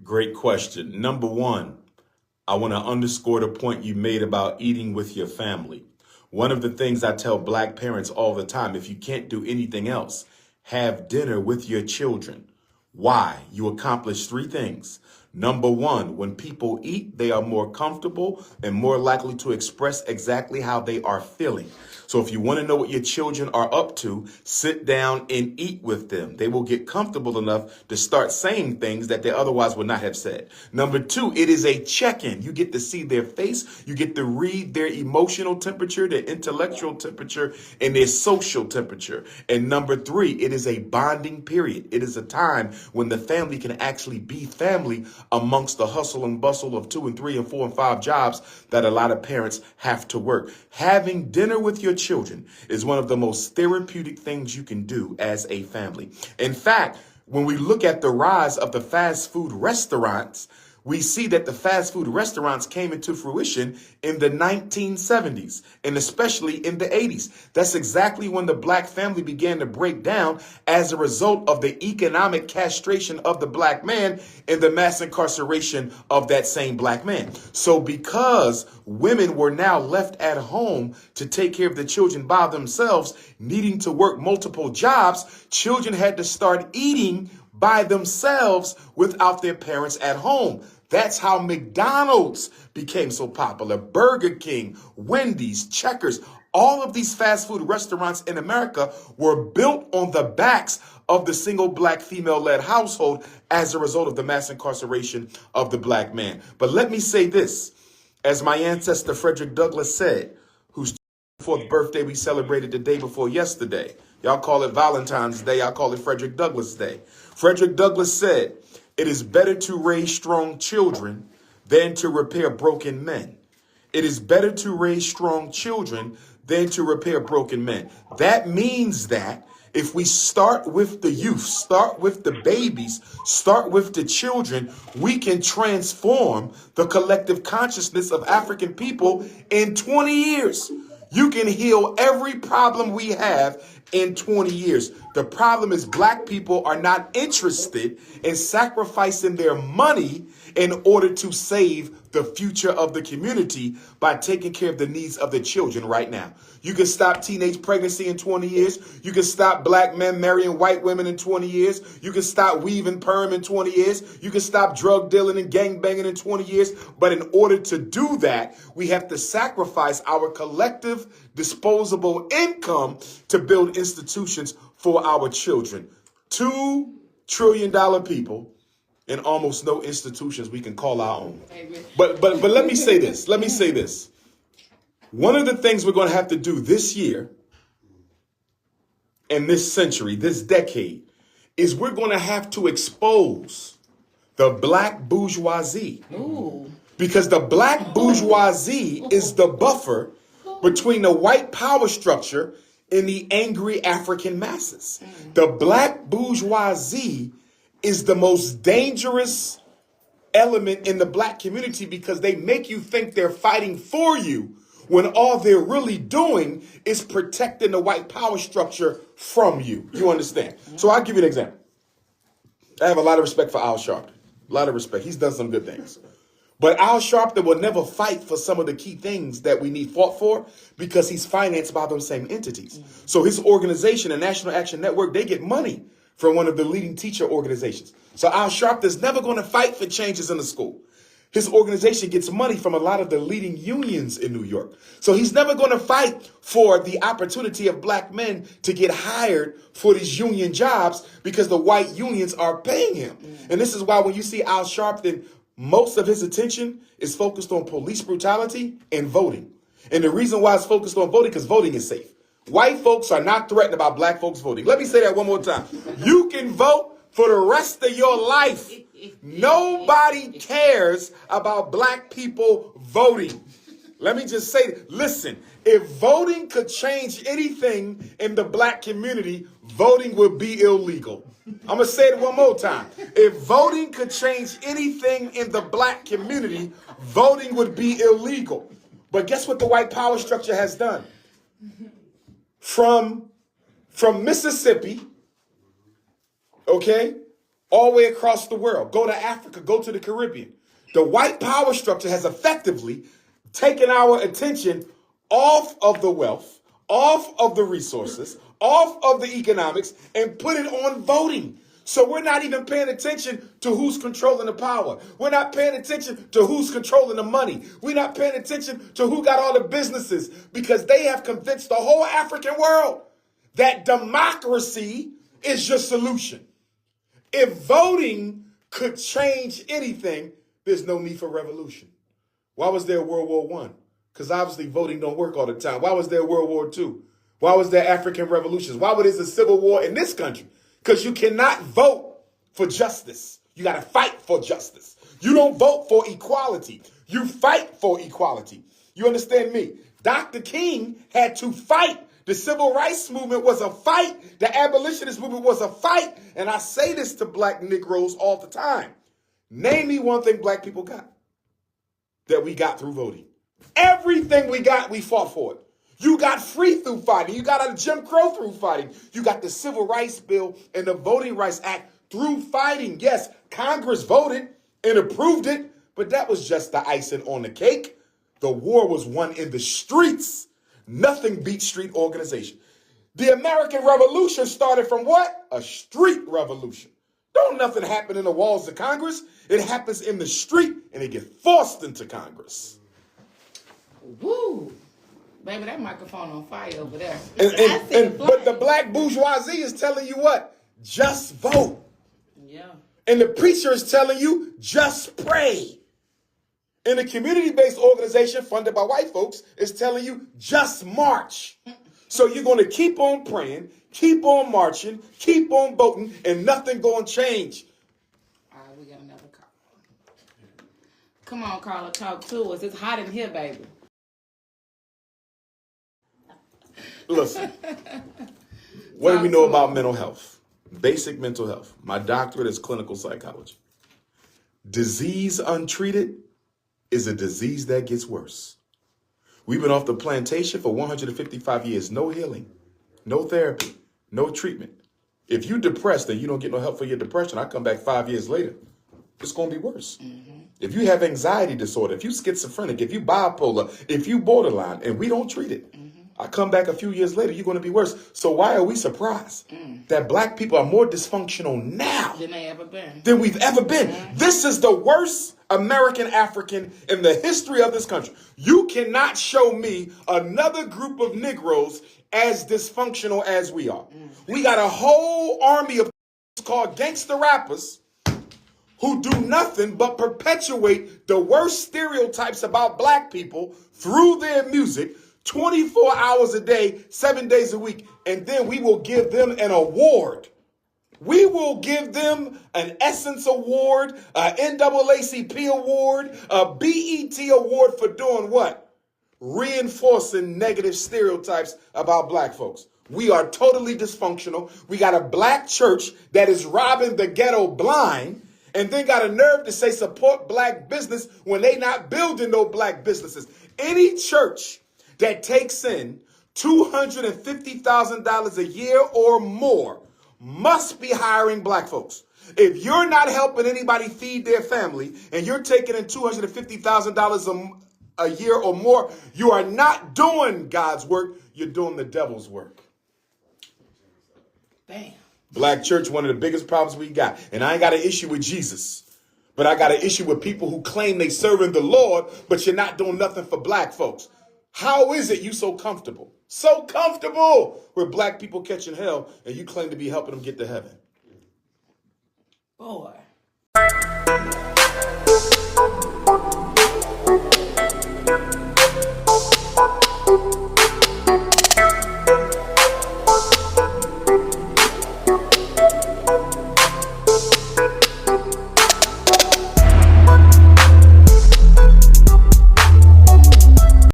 Great question. Number one, I want to underscore the point you made about eating with your family. One of the things I tell black parents all the time, if you can't do anything else, have dinner with your children. Why? You accomplish three things. Number one, when people eat, they are more comfortable and more likely to express exactly how they are feeling. So if you want to know what your children are up to, sit down and eat with them. They will get comfortable enough to start saying things that they otherwise would not have said. Number two, it is a check-in. You get to see their face. You get to read their emotional temperature, their intellectual temperature, and their social temperature. And number three, it is a bonding period. It is a time when the family can actually be family amongst the hustle and bustle of 2 and 3 and 4 and 5 jobs that a lot of parents have to work. Having dinner with your children is one of the most therapeutic things you can do as a family. In fact, when we look at the rise of the fast food restaurants, we see that the fast food restaurants came into fruition in the 1970s and especially in the 80s. That's exactly when the black family began to break down as a result of the economic castration of the black man and the mass incarceration of that same black man. So because women were now left at home to take care of the children by themselves, needing to work multiple jobs, children had to start eating by themselves without their parents at home. That's how McDonald's became so popular. Burger King, Wendy's, Checkers, all of these fast food restaurants in America were built on the backs of the single black female-led household as a result of the mass incarceration of the black man. But let me say this, as my ancestor Frederick Douglass said, whose 4th birthday we celebrated the day before yesterday. Y'all call it Valentine's Day. I call it Frederick Douglass Day. Frederick Douglass said, "It is better to raise strong children than to repair broken men. It is better to raise strong children than to repair broken men." That means that if we start with the youth, start with the babies, start with the children, we can transform the collective consciousness of African people in 20 years. You can heal every problem we have in 20 years. The problem is black people are not interested in sacrificing their money in order to save the future of the community by taking care of the needs of the children right now. You can stop teenage pregnancy in 20 years. You can stop black men marrying white women in 20 years. You can stop weaving perm in 20 years. You can stop drug dealing and gang banging in 20 years. But in order to do that, we have to sacrifice our collective disposable income to build institutions for our children. $2 trillion people and almost no institutions we can call our own. But let me say this. Let me say this. One of the things we're going to have to do this year and this century, this decade, is we're going to have to expose the black bourgeoisie. Ooh. Because the black bourgeoisie is the buffer between the white power structure and the angry African masses. The black bourgeoisie is the most dangerous element in the black community because they make you think they're fighting for you when all they're really doing is protecting the white power structure from you. You understand? So I'll give you an example. I have a lot of respect for Al Sharpton. A lot of respect. He's done some good things. But Al Sharpton will never fight for some of the key things that we need fought for because he's financed by those same entities. So his organization, the National Action Network, they get money from one of the leading teacher organizations. So Al Sharpton is never going to fight for changes in the school. His organization gets money from a lot of the leading unions in New York. So he's never going to fight for the opportunity of black men to get hired for these union jobs because the white unions are paying him. And this is why when you see Al Sharpton, most of his attention is focused on police brutality and voting. And the reason why it's focused on voting, because voting is safe. White folks are not threatened about black folks voting. Let me say that one more time. You can vote for the rest of your life. Nobody cares about black people voting. Let me just say, listen, if voting could change anything in the black community, voting would be illegal. I'm going to say it one more time. If voting could change anything in the black community, voting would be illegal. But guess what the white power structure has done? From Mississippi, okay, all the way across the world. Go to Africa, go to the Caribbean. The white power structure has effectively taken our attention off of the wealth, off of the resources, off of the economics, and put it on voting. So we're not even paying attention to who's controlling the power. We're not paying attention to who's controlling the money. We're not paying attention to who got all the businesses, because they have convinced the whole African world that democracy is your solution. If voting could change anything, there's no need for revolution. Why was there World War I? Because obviously voting don't work all the time. Why was there World War II? Why was there African revolutions? Why was there a civil war in this country? Because you cannot vote for justice. You got to fight for justice. You don't vote for equality. You fight for equality. You understand me? Dr. King had to fight. The civil rights movement was a fight. The abolitionist movement was a fight. And I say this to black Negroes all the time. Name me one thing black people got that we got through voting. Everything we got, we fought for it. You got free through fighting. You got a Jim Crow through fighting. You got the Civil Rights Bill and the Voting Rights Act through fighting. Yes, Congress voted and approved it, but that was just the icing on the cake. The war was won in the streets. Nothing beats street organization. The American Revolution started from what? A street revolution. Don't nothing happen in the walls of Congress. It happens in the street, and it gets forced into Congress. Woo! Baby, that microphone on fire over there. But the black bourgeoisie is telling you what? Just vote. Yeah. And the preacher is telling you, just pray. And the community-based organization funded by white folks is telling you, just march. So you're going to keep on praying, keep on marching, keep on voting, and nothing going to change. All right, we got another call. Come on, Carla, talk to us. It's hot in here, baby. Listen, what do we know about mental health? Basic mental health. My doctorate is clinical psychology. Disease untreated is a disease that gets worse. We've been off the plantation for 155 years. No healing, no therapy, no treatment. If you're depressed and you don't get no help for your depression, I come back 5 years later, it's going to be worse. Mm-hmm. If you have anxiety disorder, if you're schizophrenic, if you bipolar, if you borderline, and we don't treat it, I come back a few years later, you're going to be worse. So why are we surprised that black people are more dysfunctional now than we've ever been? Mm-hmm. This is the worst American African in the history of this country. You cannot show me another group of Negroes as dysfunctional as we are. We got a whole army of called gangsta rappers who do nothing but perpetuate the worst stereotypes about black people through their music, 24 hours a day, 7 days a week, and then we will give them an award. We will give them an Essence Award, an NAACP Award, a BET Award for doing what? Reinforcing negative stereotypes about black folks. We are totally dysfunctional. We got a black church that is robbing the ghetto blind, and then got a nerve to say support black business when they not building no black businesses. Any church that takes in $250,000 a year or more must be hiring black folks. If you're not helping anybody feed their family and you're taking in $250,000 a year or more, you are not doing God's work. You're doing the devil's work. Bam. Black church, one of the biggest problems we got. And I ain't got an issue with Jesus, but I got an issue with people who claim they serving the Lord, but you're not doing nothing for black folks. How is it you so comfortable with black people catching hell and you claim to be helping them get to heaven? Boy.